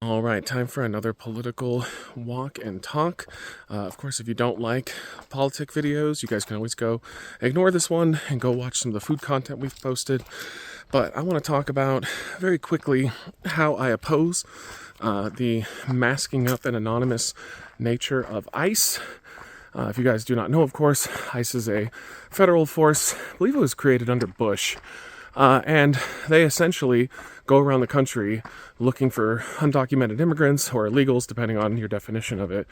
All right, time for another political walk and talk. Of course, if you don't like politic videos, you guys can always go ignore this one and go watch some of the food content we've posted. But I want to talk about very quickly how I oppose the masking up and anonymous nature of ICE. If you guys do not know, of course, ICE is a federal force. I believe it was created under Bush. And they essentially go around the country looking for undocumented immigrants or illegals, depending on your definition of it.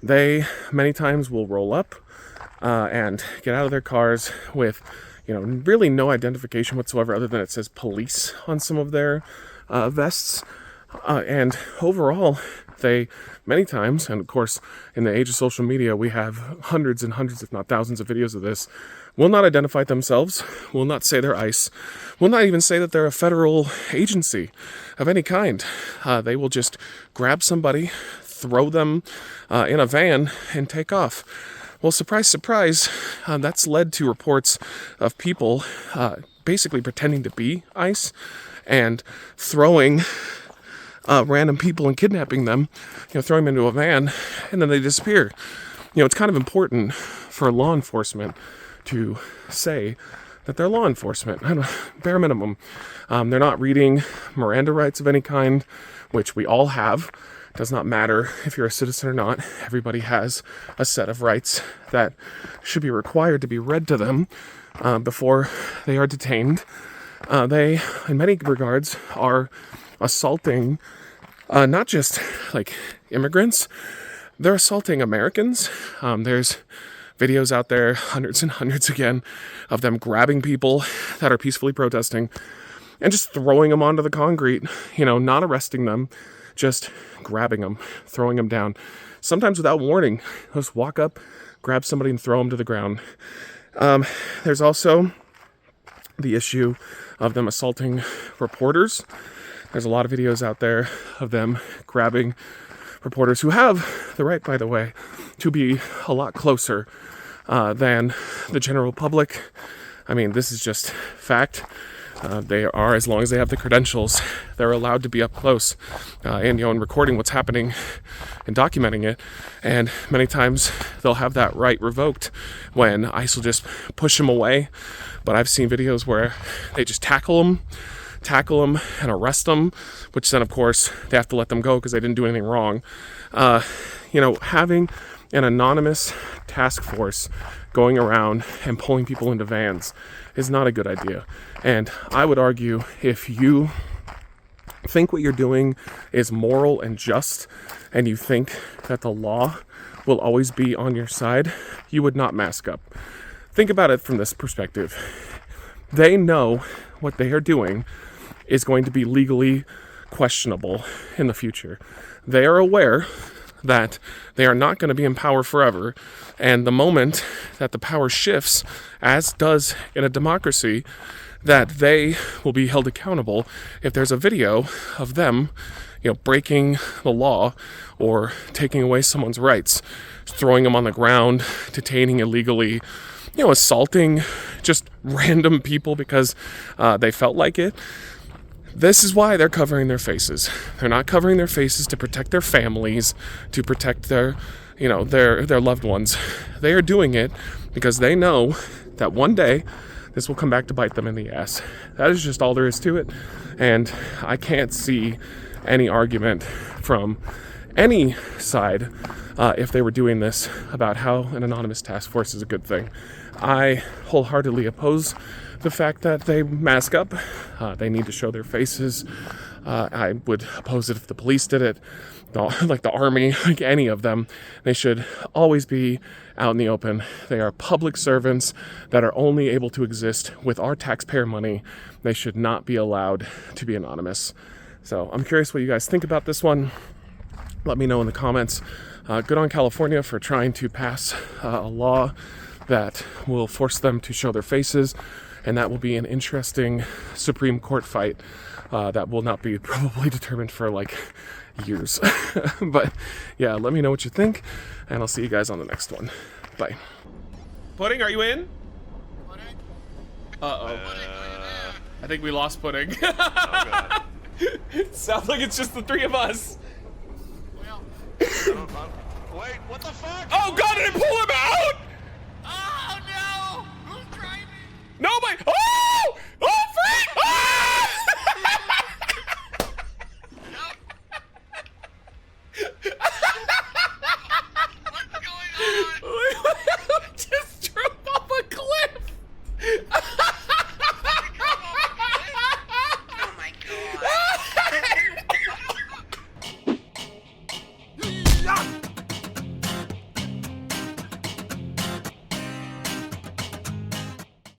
They many times will roll up and get out of their cars with, really no identification whatsoever other than it says police on some of their vests. And overall, they many times, and of course, in the age of social media, we have hundreds and hundreds, if not thousands of videos of this, will not identify themselves, will not say they're ICE, will not even say that they're a federal agency of any kind. They will just grab somebody, throw them in a van, and take off. Well, surprise, surprise, that's led to reports of people basically pretending to be ICE and throwing random people and kidnapping them, throwing them into a van, and then they disappear. It's kind of important for law enforcement to say that they're law enforcement. Bare minimum. They're not reading Miranda rights of any kind, which we all have. It does not matter if you're a citizen or not. Everybody has a set of rights that should be required to be read to them before they are detained. They, in many regards, are assaulting not just like immigrants, they're assaulting Americans. There's videos out there, hundreds and hundreds again, of them grabbing people that are peacefully protesting and just throwing them onto the concrete, not arresting them, just grabbing them, throwing them down, sometimes without warning. They'll just walk up, grab somebody and throw them to the ground. There's also the issue of them assaulting reporters. There's a lot of videos out there of them grabbing reporters who have the right, by the way, to be a lot closer than the general public. I mean, this is just fact. They are, as long as they have the credentials, they're allowed to be up close and recording what's happening and documenting it. And many times they'll have that right revoked when ICE will just push them away. But I've seen videos where they just tackle them and arrest them, which then, of course, they have to let them go because they didn't do anything wrong. Having an anonymous task force going around and pulling people into vans is not a good idea. And I would argue, if you think what you're doing is moral and just, and you think that the law will always be on your side, you would not mask up. Think about it from this perspective. They know what they are doing is going to be legally questionable in the future. They are aware that they are not going to be in power forever, and the moment that the power shifts, as does in a democracy, that they will be held accountable if there's a video of them, breaking the law or taking away someone's rights, throwing them on the ground, detaining illegally, assaulting just random people because they felt like it. This is why they're covering their faces. They're not covering their faces to protect their families, to protect their loved ones. They are doing it because they know that one day this will come back to bite them in the ass. That is just all there is to it. And I can't see any argument from any side if they were doing this about how an anonymous task force is a good thing. I wholeheartedly oppose the fact that they mask up. They need to show their faces. I would oppose it if the police did it, like the army, like any of them. They should always be out in the open. They are public servants that are only able to exist with our taxpayer money. They should not be allowed to be anonymous. So I'm curious what you guys think about this one. Let me know in the comments. Good on California for trying to pass a law that will force them to show their faces. And that will be an interesting Supreme Court fight that will not be probably determined for years. But yeah, let me know what you think, and I'll see you guys on the next one. Bye. Pudding, are you in? Pudding? Uh-oh. I think we lost Pudding. Oh, God. Sounds like it's just the three of us. Well, wait, what the fuck? Oh god, did it pull him